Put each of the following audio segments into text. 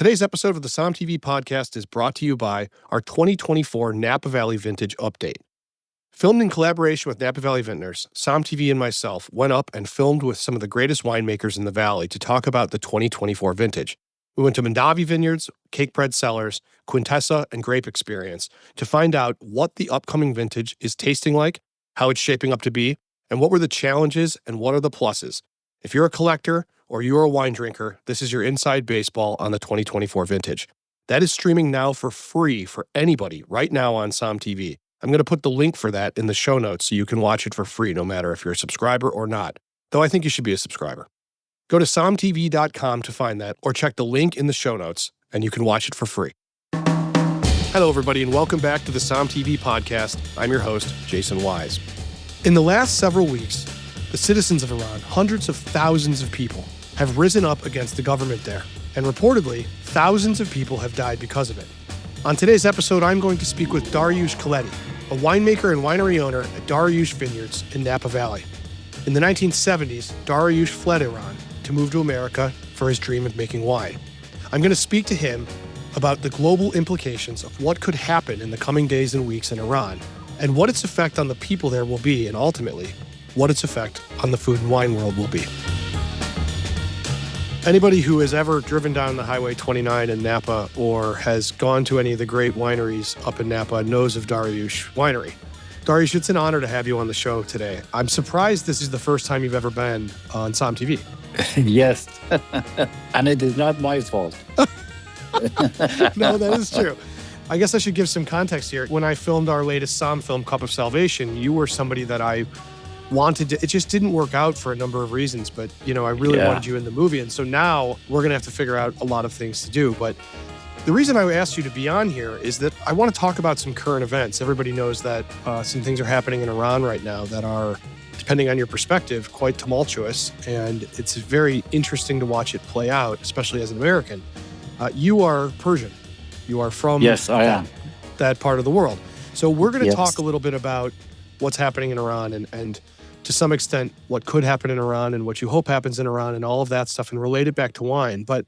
Today's episode of the Som TV podcast is brought to you by our 2024 Napa Valley Vintage Update. Filmed in collaboration with Napa Valley Vintners, Som TV and myself went up and filmed with some of the greatest winemakers in the valley to talk about the 2024 vintage. We went to Mondavi Vineyards, Cakebread Cellars, Quintessa, and Grape Experience to find out what the upcoming vintage is tasting like, how it's shaping up to be, and what were the challenges and what are the pluses. If you're a collector or you're a wine drinker, this is your inside baseball on the 2024 vintage. That is streaming now for free for anybody right now on Som TV. I'm going to put the link for that in the show notes so you can watch it for free no matter if you're a subscriber or not, though I think you should be a subscriber. Go to somtv.com to find that or check the link in the show notes and you can watch it for free. Hello, everybody, and welcome back to the Som TV podcast. I'm your host, Jason Wise. In the last several weeks, the citizens of Iran, hundreds of thousands of people, have risen up against the government there, and reportedly, thousands of people have died because of it. On today's episode, I'm going to speak with Dariush Khaledi, a winemaker and winery owner at Dariush Vineyards in Napa Valley. In the 1970s, Dariush fled Iran to move to America for his dream of making wine. I'm going to speak to him about the global implications of what could happen in the coming days and weeks in Iran, and what its effect on the people there will be, and ultimately, what its effect on the food and wine world will be. Anybody who has ever driven down the Highway 29 in Napa or has gone to any of the great wineries up in Napa knows of Dariush Winery. Dariush, it's an honor to have you on the show today. I'm surprised this is the first time you've ever been on Som TV. Yes, and it is not my fault. No, that is true. I guess I should give some context here. When I filmed our latest Som film, Cup of Salvation, you were somebody that I wanted to, it just didn't work out for a number of reasons, but I really wanted you in the movie. And so now we're going to have to figure out a lot of things to do. But the reason I asked you to be on here is that I want to talk about some current events. Everybody knows that some things are happening in Iran right now that are, depending on your perspective, quite tumultuous. And it's very interesting to watch it play out, especially as an American. You are Persian. You are from that part of the world. So we're going to talk a little bit about what's happening in Iran and to some extent what could happen in Iran and what you hope happens in Iran and all of that stuff and relate it back to wine. But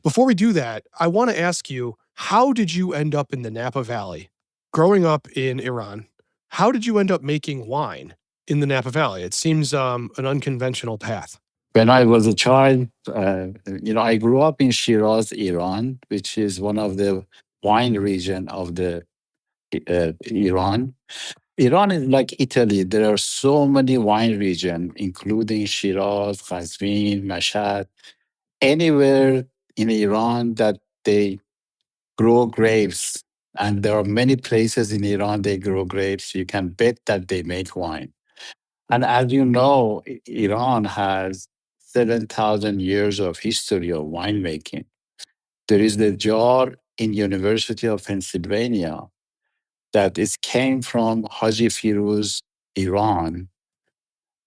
before we do that, I want to ask you, how did you end up in the Napa Valley? Growing up in Iran, how did you end up making wine in the Napa Valley? It seems an unconventional path. When I was a child, I grew up in Shiraz, Iran, which is one of the wine region of the Iran. Iran is like Italy. There are so many wine regions, including Shiraz, Qazvin, Mashhad, anywhere in Iran that they grow grapes. And there are many places in Iran they grow grapes. You can bet that they make wine. And as you know, Iran has 7,000 years of history of winemaking. There is the jar in University of Pennsylvania that came from Haji Firuz, Iran,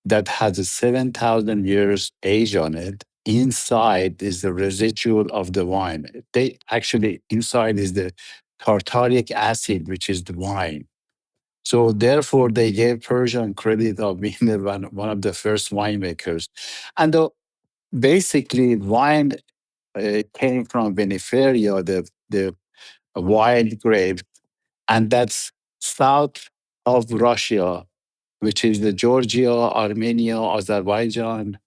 that has a 7,000 years age on it. Inside is the residual of the wine. Inside is the tartaric acid, which is the wine. So therefore, they gave Persian credit of being one of the first winemakers. And basically, wine came from Viniferia, the wild grape, and that's south of Russia, which is the Georgia, Armenia, Azerbaijan,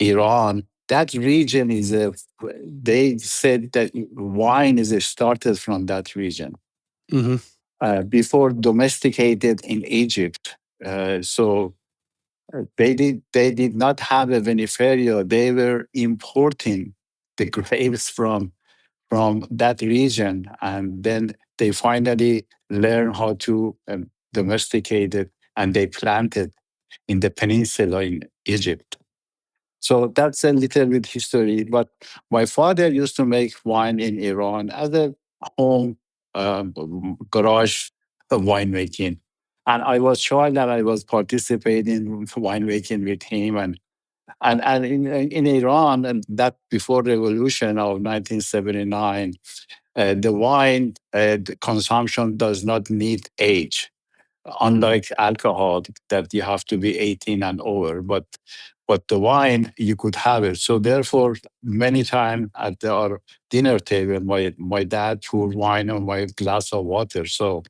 Iran. That region they said that wine is started from that region. Mm-hmm. Before domesticated in Egypt. So they did not have a viniferia. They were importing the grapes from that region, and then they finally learned how to domesticate it, and they planted in the peninsula in Egypt. So that's a little bit history. But my father used to make wine in Iran as a home garage winemaking. And I was child and I was participating in winemaking with him. And in Iran, and that before revolution of 1979, the wine the consumption does not need age, unlike alcohol that you have to be 18 and over. But but the wine you could have it. So therefore, many times at our dinner table, my dad poured wine on my glass of water. So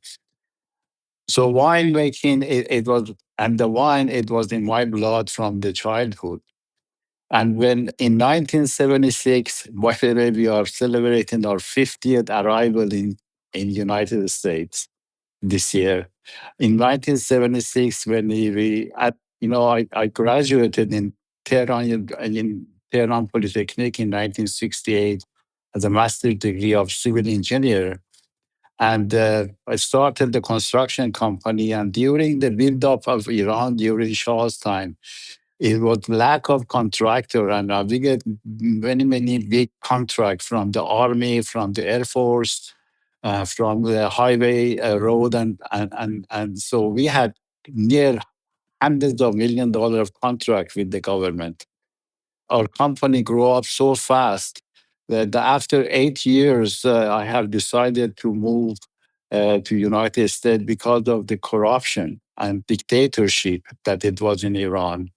wine making, it was, and the wine, it was in my blood from the childhood. And when in 1976, by the way, we are celebrating our 50th arrival in United States this year. In 1976, when I graduated in Tehran Polytechnic in 1968 as a master's degree of civil engineer. And I started the construction company. And during the build-up of Iran during Shah's time, it was lack of contractor, and we get many, many big contracts from the army, from the air force, from the highway, road, and so we had near hundreds of $1 million of contract with the government. Our company grew up so fast that after 8 years, I have decided to move to United States because of the corruption and dictatorship that it was in Iran,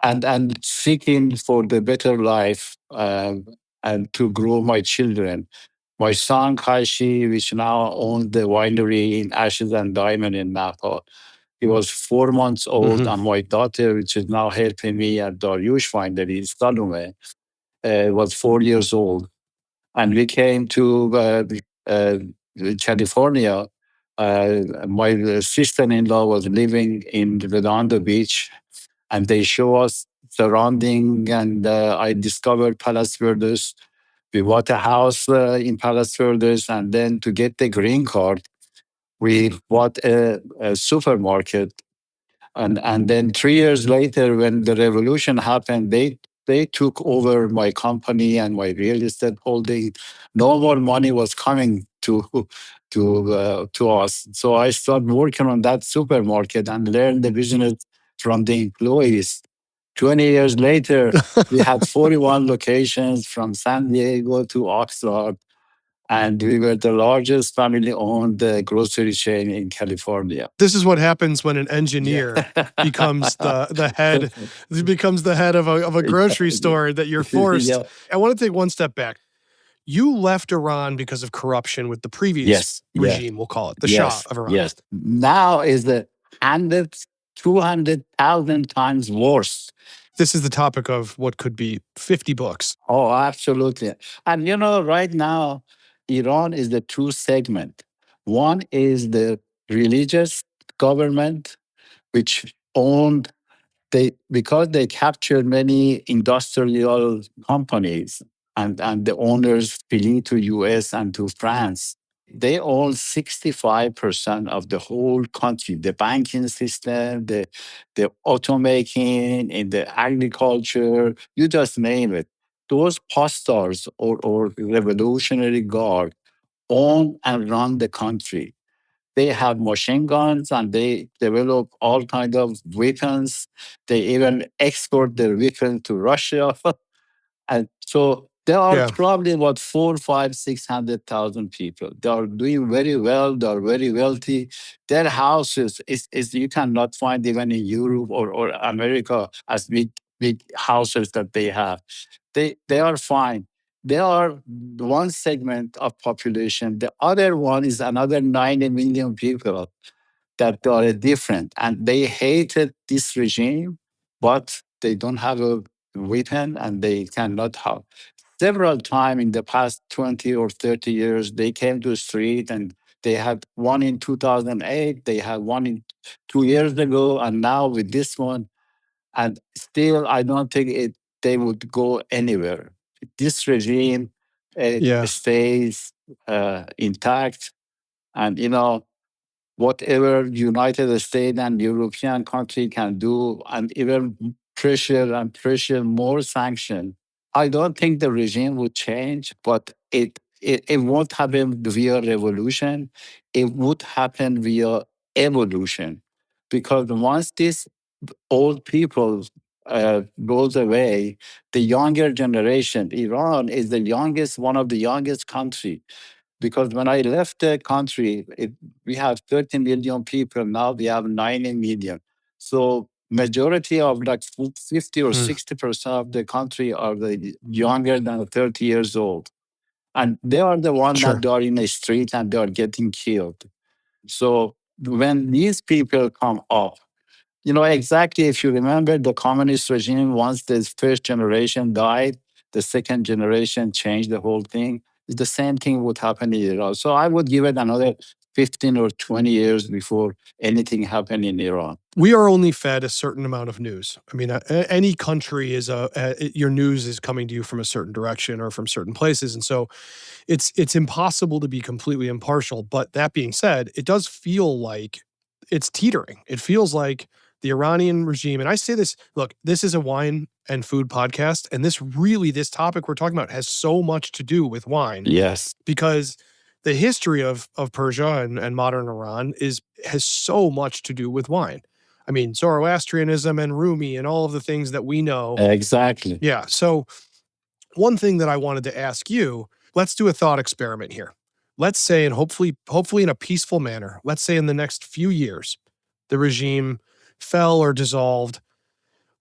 and seeking for the better life, and to grow my children. My son Kaishi, which now owns the winery in Ashes and Diamond in Napa, he was 4 months old, Hmm. and my daughter, which is now helping me at Daryush Winery in Salome, was 4 years old. And we came to uh, California. My sister-in-law was living in Redondo Beach, and they show us surrounding. And I discovered Palos Verdes. We bought a house in Palos Verdes, and then to get the green card, we bought a supermarket. And then 3 years later, when the revolution happened, they took over my company and my real estate holding. No more money was coming to us. So I started working on that supermarket and learned the business from the employees. 20 years later, we had 41 locations from San Diego to Oxnard, and we were the largest family-owned grocery chain in California. This is what happens when an engineer Yeah. becomes the head becomes the head of a grocery store that you're forced. Yeah. I want to take one step back. You left Iran because of corruption with the previous Yes. Yes. regime, we'll call it, the Shah Yes. of Iran. Yes. Now is the 200,000 times worse. This is the topic of what could be 50 books. Oh, absolutely. And right now, Iran is the two segment. One is the religious government, which owned because they captured many industrial companies, and the owners flee to US and to France. They own 65% of the whole country, the banking system, the automaking, in the agriculture, you just name it. Those postars or Revolutionary Guard own and run the country. They have machine guns, and they develop all kinds of weapons. They even export their weapons to Russia. And so there are Yeah. probably about 4, 5, 600,000 people. They are doing very well. They are very wealthy. Their houses is you cannot find even in Europe or America as big houses that they have. They are fine. They are one segment of population. The other one is another 90 million people that are different, and they hated this regime, but they don't have a weapon, and they cannot have. Several times in the past 20 or 30 years, they came to the street, and they had one in 2008, they had one in 2 years ago, and now with this one. And still, I don't think they would go anywhere. This regime Yeah. stays intact. And whatever United States and European country can do, and even pressure more sanction. I don't think the regime would change, but it won't happen via revolution. It would happen via evolution, because once this old people goes away, the younger generation. Iran is the youngest, one of the youngest country, because when I left the country, we have 13 million people. Now we have 90 million. So majority of like 50 or Hmm. 60% of the country are the younger than 30 years old. And they are the one Sure. that are in the street and they are getting killed. So when these people come up, exactly, if you remember the communist regime, once the first generation died, the second generation changed the whole thing. The same thing would happen in Iran. So I would give it another 15 or 20 years before anything happened in Iran. We are only fed a certain amount of news. I mean, any country is your news is coming to you from a certain direction or from certain places, and so it's impossible to be completely impartial. But that being said, it does feel like it's teetering. It feels like the Iranian regime, and I say this, look, this is a wine and food podcast, and this topic we're talking about has so much to do with wine Yes, because the history of Persia and modern Iran has so much to do with wine. I mean, Zoroastrianism and Rumi and all of the things that we know. exactly. Yeah. So one thing that I wanted to ask you, let's do a thought experiment here. Let's say, and hopefully in a peaceful manner, let's say in the next few years, the regime fell or dissolved.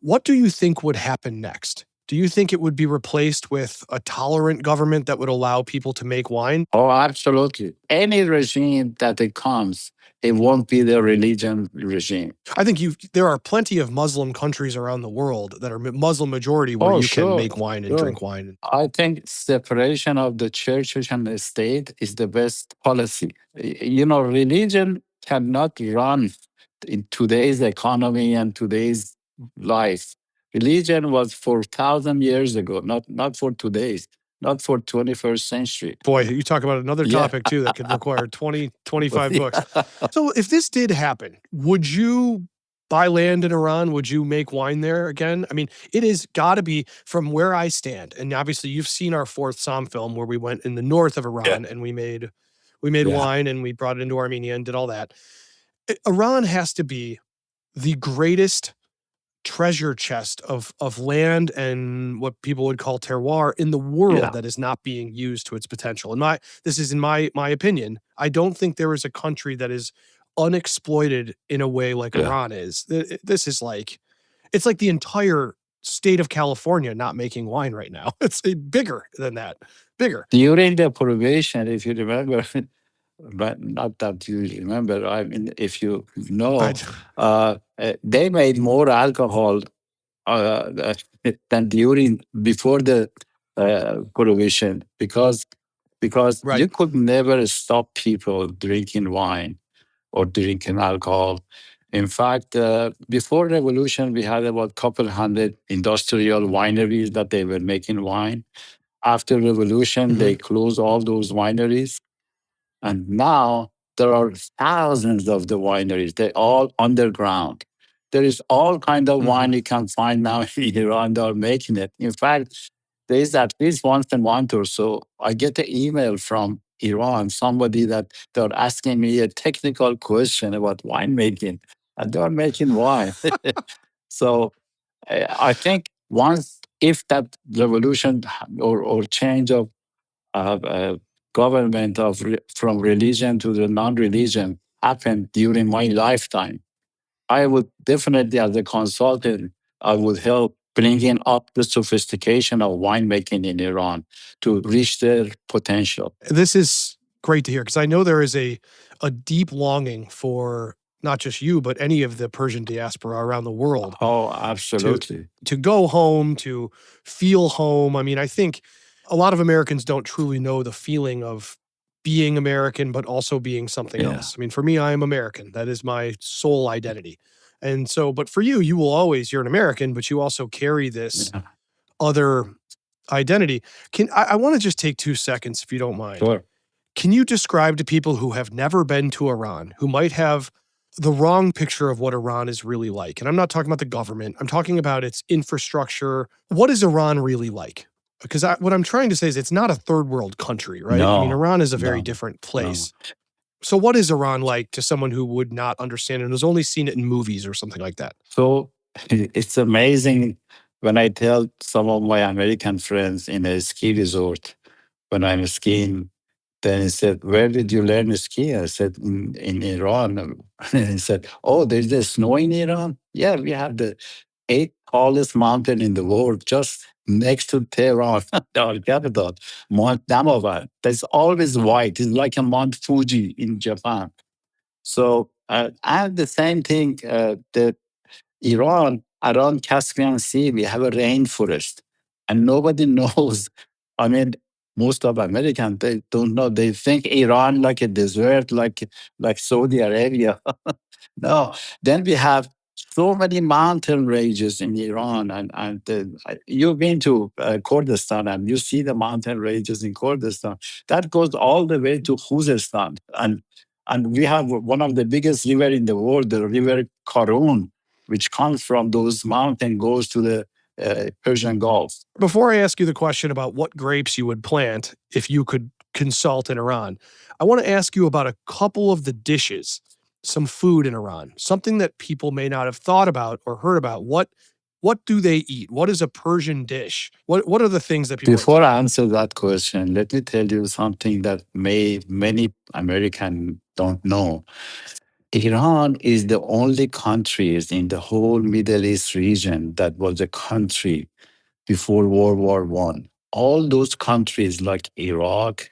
What do you think would happen next? Do you think it would be replaced with a tolerant government that would allow people to make wine? Oh, absolutely. Any regime that it comes, it won't be the religion regime. I think there are plenty of Muslim countries around the world that are Muslim majority where Oh, you can sure, make wine and sure. drink wine. I think separation of the church and the state is the best policy. Religion cannot run in today's economy and today's life. Religion was for 1,000 years ago, not for today's, not for 21st century. Boy, you talk about another Yeah. topic too that could require 20, 25 books. Yeah. So if this did happen, would you buy land in Iran? Would you make wine there again? I mean, it has got to be from where I stand. And obviously you've seen our fourth Psalm film where we went in the north of Yeah. Iran and we made Yeah. wine and we brought it into Armenia and did all that. Iran has to be the greatest treasure chest of land and what people would call terroir in the world Yeah. that is not being used to its potential. And this is in my opinion. I don't think there is a country that is unexploited in a way like Yeah. Iran is. This is like it's like the entire state of California not making wine right now. It's bigger than that. Bigger. During the prohibition, if you remember, but not that you remember, I mean, if you I, know, they made more alcohol than during before the prohibition because right. you could never stop people drinking wine or drinking alcohol. In fact, before revolution, we had about couple hundred industrial wineries that they were making wine. After revolution, they Mhm. closed all those wineries, and now there are thousands of the wineries. They're all underground. There is all kind of wine Mhm. you can find now in Iran. They are making it. In fact, there is at least once a month or so, I get an email from Iran, somebody that they're asking me a technical question about winemaking, and they're making wine. So I think once, if that revolution or change of uh, government from religion to the non-religion happened during my lifetime, I would definitely, as a consultant, I would help bringing up the sophistication of winemaking in Iran to reach their potential. This is great to hear because I know there is a deep longing for not just you but any of the Persian diaspora around the world Oh, to absolutely. to go home, to feel home. I mean, I think a lot of Americans don't truly know the feeling of being American but also being something Yeah. else. I mean, for me, I am American. That is my sole identity. And so, but for you, you're an American, but you also carry this Yeah. other identity. I want to just take 2 seconds, if you don't mind. Sure. Can you describe to people who have never been to Iran, who might have the wrong picture of what Iran is really like? And I'm not talking about the government, I'm talking about its infrastructure. What is Iran really like? Because what I'm trying to say is it's not a third world country, right? I mean, No, Iran is a very no, different no. place. So, what is Iran like to someone who would not understand and has only seen it in movies or something like that? So it's amazing when I tell some of my American friends in a ski resort when I'm skiing, Then he said, "Where did you learn to ski?" I said, in Iran." And he said, "Oh, there's the snow in Iran? Yeah, we have the eighth tallest mountain in the world just next to Tehran, our capital, Mount Damava. That's always white. It's like a Mount Fuji in Japan." So, and the same thing, the Iran, around Caspian Sea, we have a rainforest, and nobody knows. I mean, most of Americans, they don't know. They think Iran like a desert, like Saudi Arabia. No. Then we have so many mountain ranges in Iran, and you've been to Kurdistan, and you see the mountain ranges in Kurdistan. That goes all the way to Khuzestan, and we have one of the biggest river in the world, the river Karun, which comes from those mountains, goes to the Persian Gulf. Before I ask you the question about what grapes you would plant if you could consult in Iran, I want to ask you about a couple of the dishes, some food in Iran, something that people may not have thought about or heard about. What do they eat? What is a Persian dish? What are the things that people Before I answer that question, let me tell you something that many Americans don't know. Iran is the only country in the whole Middle East region that was a country before World War One. All those countries like Iraq,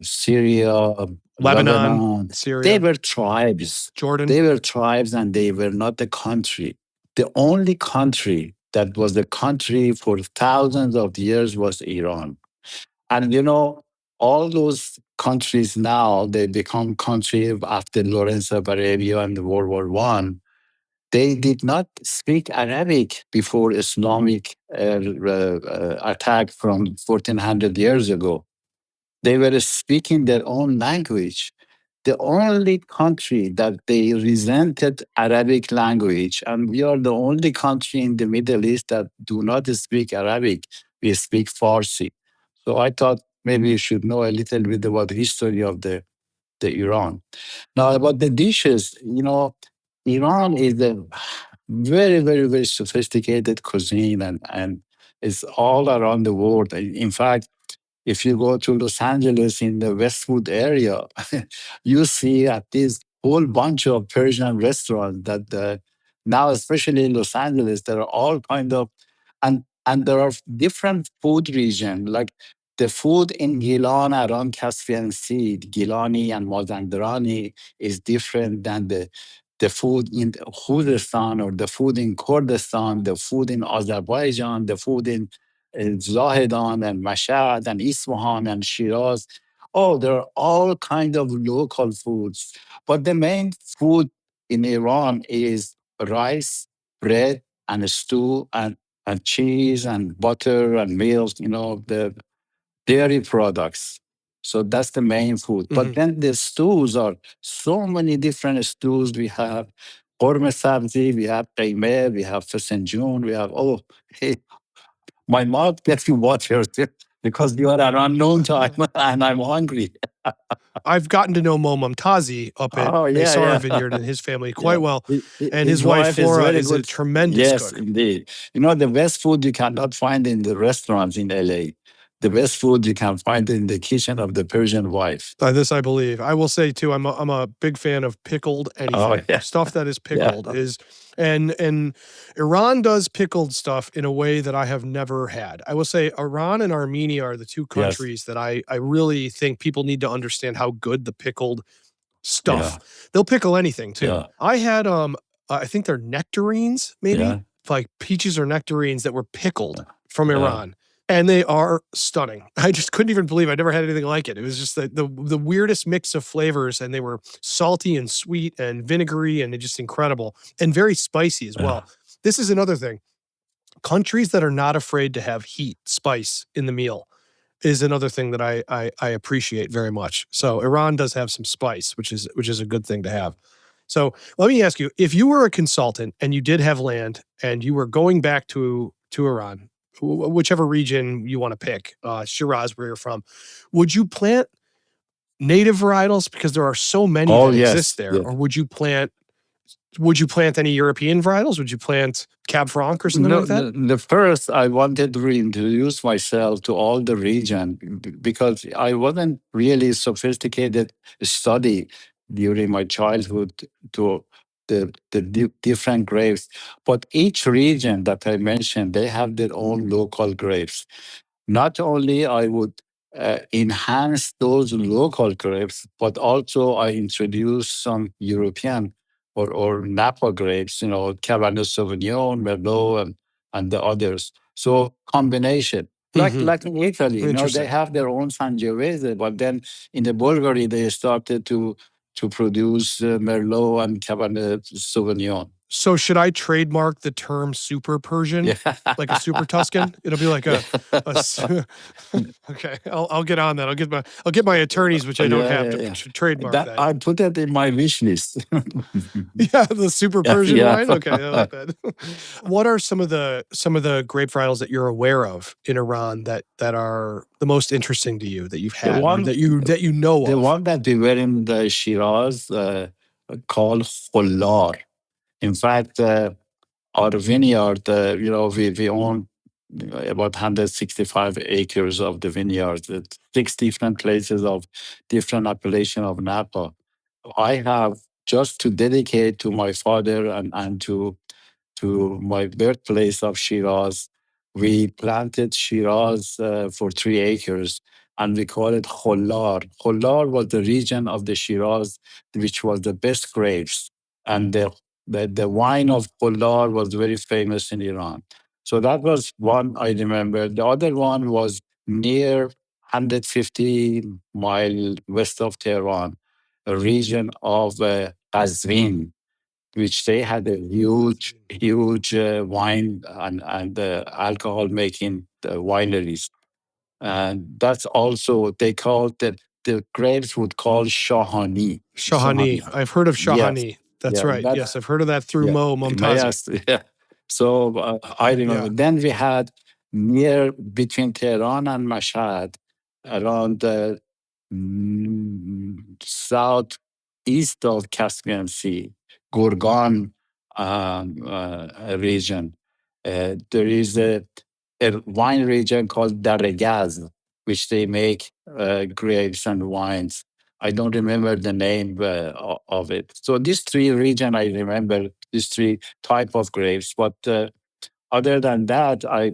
Syria, Lebanon, Lebanon, they Syria, were tribes. Jordan? They were tribes and they were not the country. The only country that was the country for thousands of years was Iran. And all those countries now, they become country after Lawrence of Arabia and World War One. They did not speak Arabic before Islamic attack from 1400 years ago. They were speaking their own language. The only country that they resented Arabic language, and we are the only country in the Middle East that do not speak Arabic. We speak Farsi. So I thought maybe you should know a little bit about the history of the Iran. Now about the dishes, Iran is a very, very, very sophisticated cuisine, and it's all around the world. In fact, if you go to Los Angeles in the Westwood area, you see at least whole bunch of Persian restaurants that now, especially in Los Angeles, there are all kind of, and there are different food regions. Like the food in Gilan around Caspian Sea, Gilani and Mazandarani is different than the food in Khuzestan or the food in Kurdistan, the food in Azerbaijan, the food in Zahedan and Mashhad and Isfahan and Shiraz. Oh, there are all kind of local foods. But the main food in Iran is rice, bread, and stew, and cheese, and butter, and milk, the dairy products. So that's the main food. But then the stews are so many different stews. We have Qorme sabzi, we have qaymeh, we have fesenjoon, we have, hey, my mouth gets you water because you are an unknown time and I'm hungry. I've gotten to know Mo Mumtazi up at Oh, yeah, Maysara yeah. Vineyard and his family Yeah. quite well. And his wife, is Flora, very is a good. tremendous Yes, cook. indeed. The best food you cannot find in the restaurants in LA. The best food you can find in the kitchen of the Persian wife. This I believe. I will say too, I'm a big fan of pickled anything. yeah. Stuff that is Yeah. pickled is, and Iran does pickled stuff in a way that I have never had. I will say Iran and Armenia are the two Yes. countries that I really think people need to understand how good the pickled stuff. Yeah. They'll pickle anything too. Yeah. I had I think they're nectarines, maybe Yeah. like peaches or nectarines that were pickled from Yeah. Iran. And they are stunning. I just couldn't even believe I never had anything like it. It was just the weirdest mix of flavors, and they were salty and sweet and vinegary and just incredible and very spicy as well. This is another thing. Countries that are not afraid to have heat, spice in the meal is another thing that I appreciate very much. So Iran does have some spice, which is a good thing to have. So let me ask you, if you were a consultant and you did have land and you were going back to Iran, whichever region you want to pick, Shiraz, where you're from, would you plant native varietals because there are so many that exist there, or would you plant Would you plant any European varietals? Would you plant Cab Franc or something No, like that? the first I wanted to reintroduce myself to all the region because I wasn't really sophisticated study during my childhood to the different grapes. But each region that I mentioned, they have their own local grapes. Not only I would enhance those local grapes, but also I introduce some European or Napa grapes, Cabernet Sauvignon, Merlot, and the others. So combination. Like Hmm. like in Italy, they Interesting. have their own Sangiovese, but then in the Bulgari they started to produce Merlot and Cabernet Sauvignon. So should I trademark the term super Persian, Yeah, like a super Tuscan? It'll be like yeah, okay. I'll get on that. I'll get my attorneys, which I don't yeah, have yeah, to yeah. trademark That that. I put it in my wish list. Yeah, the super Yeah, Persian yeah. wine. Okay, I like that. What are some of the grape varietals that you're aware of in Iran that are the most interesting to you that you've The had or one, that you know the of? one that we were in the Shiraz called Khollar. In fact, our vineyard, we own about 165 acres of the vineyard, 6 different places of different appellation of Napa. I have just to dedicate to my father and to my birthplace of Shiraz. We planted Shiraz for 3 acres and we call it Khollar. Khollar was the region of the Shiraz which was the best grapes. And the wine of Khollar was very famous in Iran. So that was one I remember. The other one was near 150 mile west of Tehran, a region of Qazvin, which they had a huge, Qazvin. huge wine and alcohol making wineries. And that's also, they called the grapes would call Shahani. Shahani. Shahani. I've heard of Yes. Shahani. That's Yeah. right. Yes, I've heard of that through Yeah. Mo Momtazi. Yes. Yeah. So I remember. Yeah. Then we had near between Tehran and Mashhad, around the southeast of Caspian Sea, Gorgan region. There is a wine region called Daregaz, which they make grapes and wines. I don't remember the name of it. So these three region, I remember these three type of grapes. But other than that, I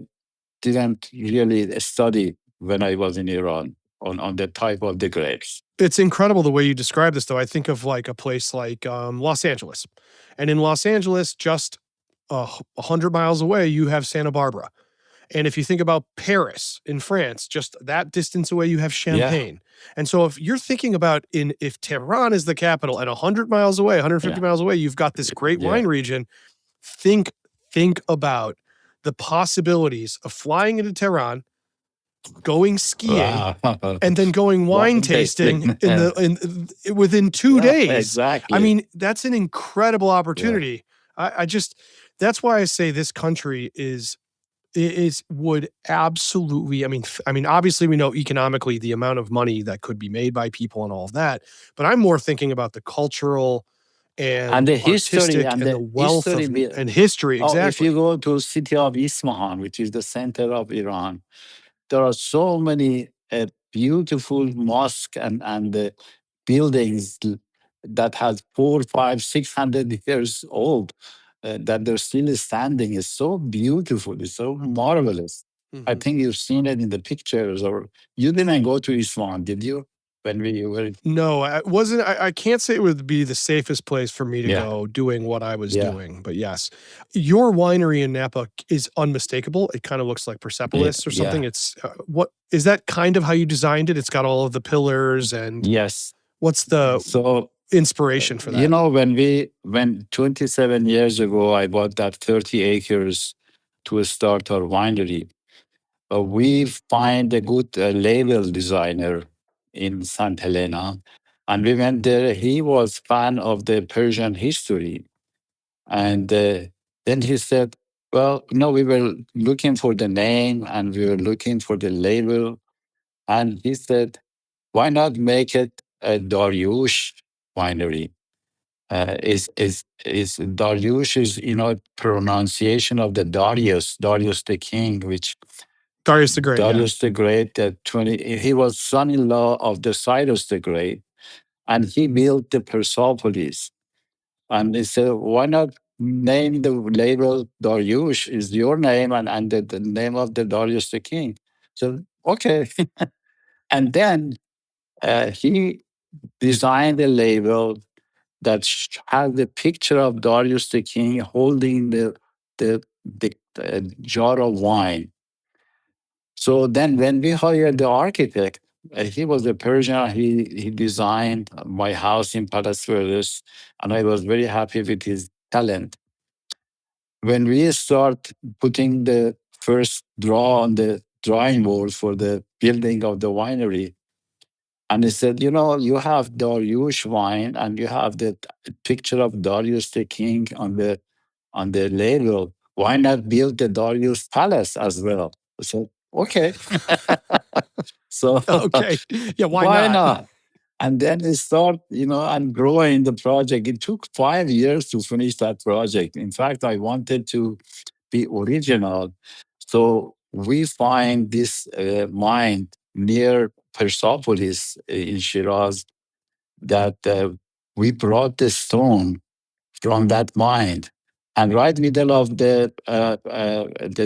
didn't really study when I was in Iran on the type of the grapes. It's incredible the way you describe this, though. I think of like a place like Los Angeles. And in Los Angeles, just 100 miles away, you have Santa Barbara. And if you think about Paris in France, just that distance away, you have Yeah, Champagne. And so if you're thinking about if Tehran is the capital and 100 miles away, 150 yeah, miles away, you've got this great yeah. wine region. Think think about the possibilities of flying into Tehran, going skiing, Wow. and then going wine Wine tasting tasting. within 2 Yeah, days. I exactly. mean, that's an incredible Yeah. opportunity. I just that's why I say this country is would absolutely. I mean, obviously we know economically the amount of money that could be made by people and all of that, but I'm more thinking about the cultural And and the history artistic and and the the wealth history. of and history. Oh, if you Exactly. go to city of Isfahan, which is the center of Iran, there are so many beautiful mosques and buildings that has 4, 5, 600 years old that they're still standing. It's so beautiful. It's so marvelous. I Mhm. think you've seen it in the pictures, or you didn't go to Isfahan, did you? When we were, No, I wasn't. I can't say it would be the safest place for me to yeah, go doing what I was yeah, doing, but yes, your winery in Napa is unmistakable. It kind of looks like yeah, Persepolis or something. yeah. It's what is that kind of how you designed it? It's got all of the pillars and Yes. what's the So inspiration for that? when 27 years ago I bought that 30 acres to start our winery, we find a good label designer in St. Helena, and we went there. He was fan of the Persian history, and then he said, "Well, we were looking for the name and we were looking for the label," and he said, "Why not make it a Dariush winery?" is Dariush is pronunciation of the Darius the king, which Darius the Great, yeah. Darius the Great, he was son-in-law of the Cyrus the Great, and he built the Persepolis. And he said, why not name the label Dariush is your name and the name of the Darius the king? So, okay. And then he designed a label that had the picture of Darius the king holding the jar of wine. So then when we hired the architect, he was a Persian. He designed my house in Palas Verdes, and I was very happy with his talent. When we start putting the first draw on the drawing board for the building of the winery, and he said, you have Darius wine and you have the picture of Darius the king on the label. Why not build the Darius palace as well? I said, okay. So Okay. Yeah, why why not? not? And then it started, and growing the project. It took 5 years to finish that project. In fact, I wanted to be original. So we find this mine near Persepolis in Shiraz that we brought the stone from that mine. And right middle of the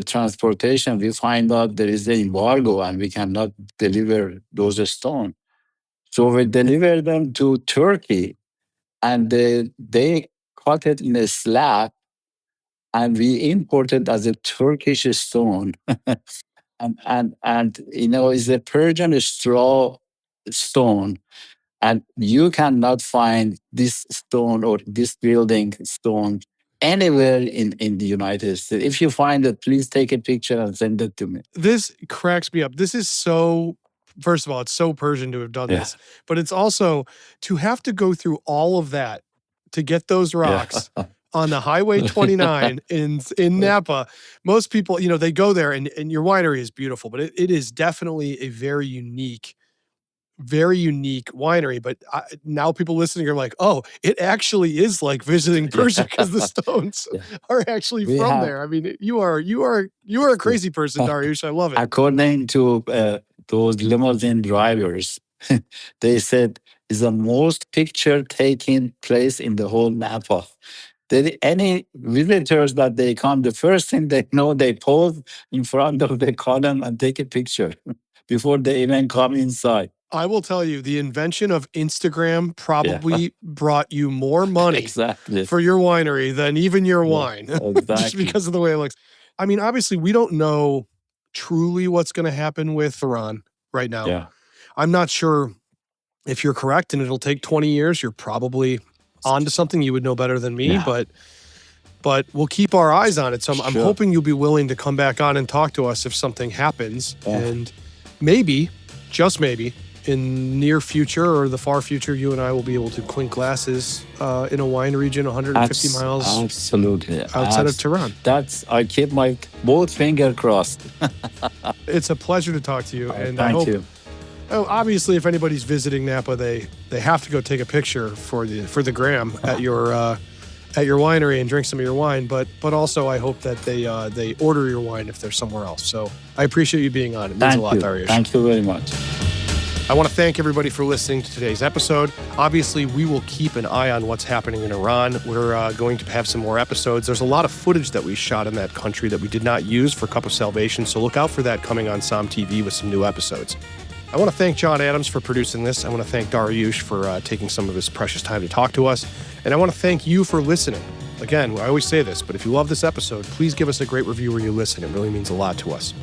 transportation, we find out there is an embargo and we cannot deliver those stones. So we deliver them to Turkey, and they cut it in a slab, and we imported as a Turkish stone. and it's a Persian straw stone, and you cannot find this stone or this building stone anywhere in the United States. If you find it, please take a picture and send it to me. This cracks me up. This is so, first of all, it's so Persian to have done Yeah. this, but it's also to have to go through all of that to get those rocks on the Highway 29 in Napa. Most people, they go there and your winery is beautiful, but it is definitely a very unique winery. But now people listening are like, oh, it actually is like visiting Persia because the stones are actually from there. I mean, you are a crazy person, Dariush. I love it. According to those limousine drivers, they said it's the most picture taking place in the whole Napa. Any visitors that they come, the first thing they know, they pause in front of the column and take a picture before they even come inside. I will tell you, the invention of Instagram probably brought you more money for your winery than even your wine, just because of the way it looks. I mean, obviously, we don't know truly what's going to happen with Iran right now. Yeah. I'm not sure if you're correct, and it'll take 20 years. You're probably onto something. You would know better than me, but we'll keep our eyes on it. So I'm hoping you'll be willing to come back on and talk to us if something happens, and maybe, just maybe, in near future or the far future, you and I will be able to clink glasses in a wine region 150 miles outside of Tehran. I keep my both fingers crossed. It's a pleasure to talk to you, and thank you. Obviously, if anybody's visiting Napa, they have to go take a picture for the gram at your winery and drink some of your wine. But also, I hope that they order your wine if they're somewhere else. So I appreciate you being on. It means a lot, Dariush. Thank you very much. I want to thank everybody for listening to today's episode. Obviously, we will keep an eye on what's happening in Iran. We're going to have some more episodes. There's a lot of footage that we shot in that country that we did not use for Cup of Salvation, so look out for that coming on Som TV with some new episodes. I want to thank John Adams for producing this. I want to thank Dariush for taking some of his precious time to talk to us. And I want to thank you for listening. Again, I always say this, but if you love this episode, please give us a great review where you listen. It really means a lot to us.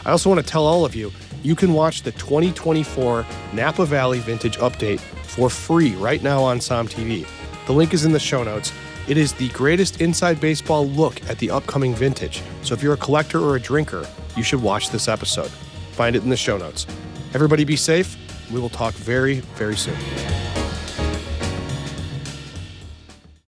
I also want to tell all of you, you can watch the 2024 Napa Valley Vintage Update for free right now on Som TV. The link is in the show notes. It is the greatest inside baseball look at the upcoming vintage. So if you're a collector or a drinker, you should watch this episode. Find it in the show notes. Everybody be safe. We will talk very, very soon.